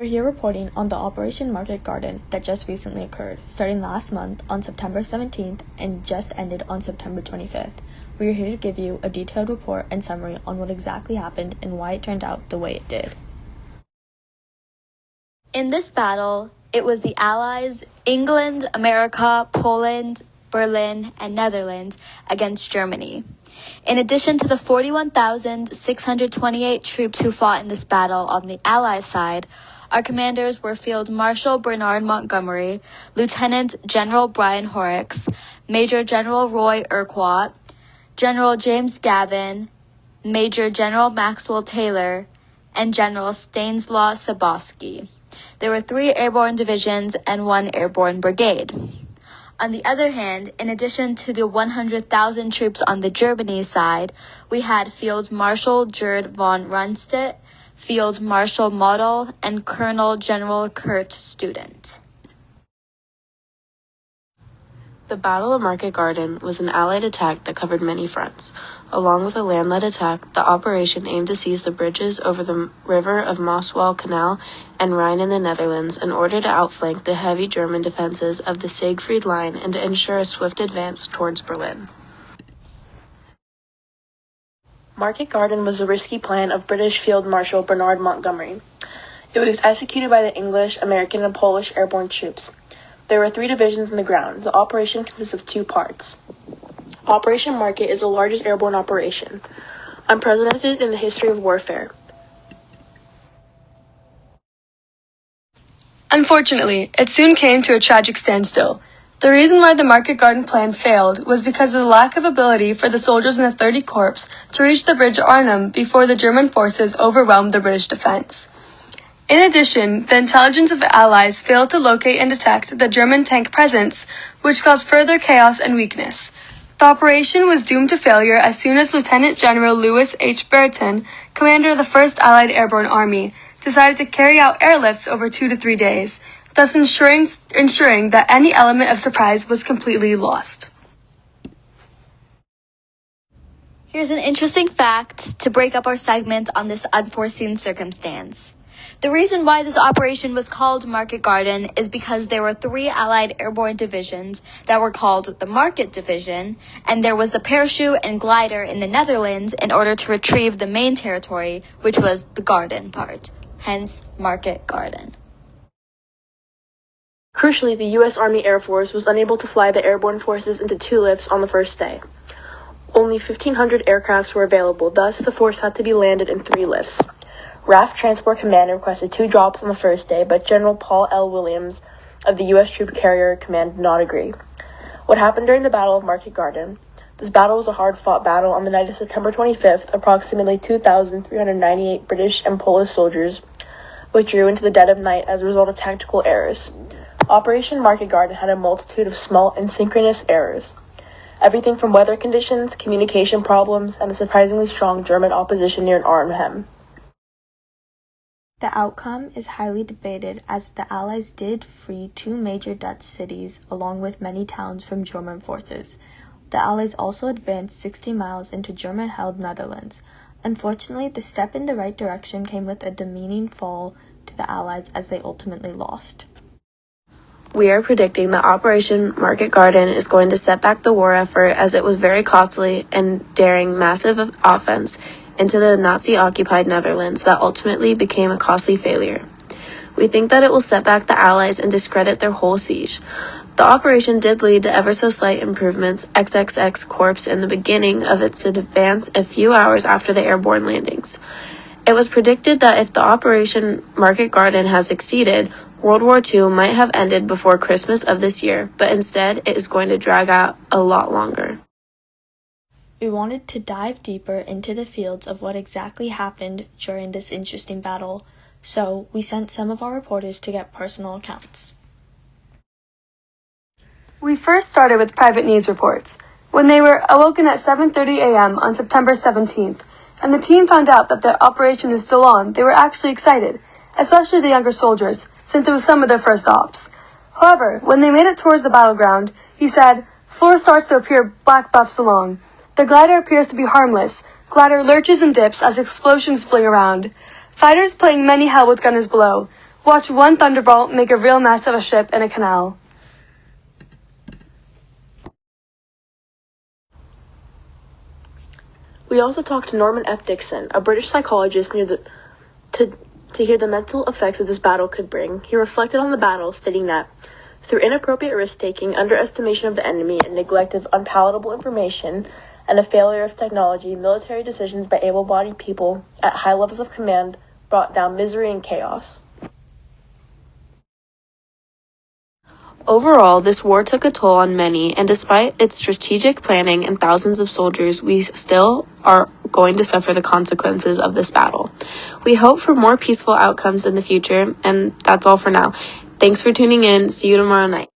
We're here reporting on the Operation Market Garden that just recently occurred, starting last month on September 17th and just ended on September 25th. We are here to give you a detailed report and summary on what exactly happened and why it turned out the way it did. In this battle, it was the Allies, England, America, Poland, Berlin, and Netherlands against Germany. In addition to the 41,628 troops who fought in this battle on the Allies side, our commanders were Field Marshal Bernard Montgomery, Lieutenant General Brian Horrocks, Major General Roy Urquhart, General James Gavin, Major General Maxwell Taylor, and General Stanislaw Soboski. There were 3 airborne divisions and 1 airborne brigade. On the other hand, in addition to the 100,000 troops on the Germany side, we had Field Marshal Gerd von Rundstedt, Field Marshal Model, and Colonel General Kurt Student. The Battle of Market Garden was an Allied attack that covered many fronts. Along with a land-led attack, the operation aimed to seize the bridges over the river of Maaswal Canal and Rhine in the Netherlands in order to outflank the heavy German defenses of the Siegfried Line and to ensure a swift advance towards Berlin. Market Garden was a risky plan of British Field Marshal Bernard Montgomery. It was executed by the English, American, and Polish airborne troops. There were 3 divisions in the ground. The operation consists of 2 parts. Operation Market is the largest airborne operation, unprecedented in the history of warfare. Unfortunately, it soon came to a tragic standstill. The reason why the Market Garden plan failed was because of the lack of ability for the soldiers in the 30 Corps to reach the bridge Arnhem before the German forces overwhelmed the British defense. In addition, the intelligence of the Allies failed to locate and detect the German tank presence, which caused further chaos and weakness. The operation was doomed to failure as soon as Lieutenant General Louis H. Brereton, commander of the 1st Allied Airborne Army, decided to carry out airlifts over 2 to 3 days, thus ensuring that any element of surprise was completely lost. Here's an interesting fact to break up our segment on this unforeseen circumstance. The reason why this operation was called Market Garden is because there were 3 Allied airborne divisions that were called the Market Division, and there was the parachute and glider in the Netherlands in order to retrieve the main territory, which was the garden part, hence Market Garden. Crucially, the U.S. Army Air Force was unable to fly the airborne forces into 2 lifts on the first day. Only 1,500 aircrafts were available, thus the force had to be landed in 3 lifts. RAF Transport Command requested 2 drops on the first day, but General Paul L. Williams of the U.S. Troop Carrier Command did not agree. What happened during the Battle of Market Garden? This battle was a hard-fought battle. On the night of September 25th, approximately 2,398 British and Polish soldiers withdrew into the dead of night as a result of tactical errors. Operation Market Garden had a multitude of small asynchronous errors. Everything from weather conditions, communication problems, and the surprisingly strong German opposition near Arnhem. The outcome is highly debated as the Allies did free 2 major Dutch cities along with many towns from German forces. The Allies also advanced 60 miles into German-held Netherlands. Unfortunately, the step in the right direction came with a demeaning fall to the Allies as they ultimately lost. We are predicting that Operation Market Garden is going to set back the war effort as it was very costly and daring massive offense into the Nazi-occupied Netherlands that ultimately became a costly failure. We think that it will set back the Allies and discredit their whole siege. The operation did lead to ever so slight improvements XXX Corps in the beginning of its advance a few hours after the airborne landings. It was predicted that if the Operation Market Garden had succeeded, World War II might have ended before Christmas of this year, but instead it is going to drag out a lot longer. We wanted to dive deeper into the fields of what exactly happened during this interesting battle, so we sent some of our reporters to get personal accounts. We first started with private needs reports. When they were awoken at 7:30 a.m. on September 17th, and the team found out that the operation was still on, they were actually excited, especially the younger soldiers, since it was some of their first ops. However, when they made it towards the battleground, he said, "Floor starts to appear black buffs along. The glider appears to be harmless. Glider lurches and dips as explosions fling around. Fighters playing many hell with gunners below. Watch one thunderbolt make a real mess of a ship in a canal. We also talked to Norman F. Dixon, a British psychologist to hear the mental effects that this battle could bring. He reflected on the battle, stating that through inappropriate risk-taking, underestimation of the enemy, and neglect of unpalatable information, and a failure of technology, military decisions by able-bodied people at high levels of command brought down misery and chaos. Overall, this war took a toll on many, and despite its strategic planning and thousands of soldiers, we still are going to suffer the consequences of this battle. We hope for more peaceful outcomes in the future, and that's all for now. Thanks for tuning in. See you tomorrow night.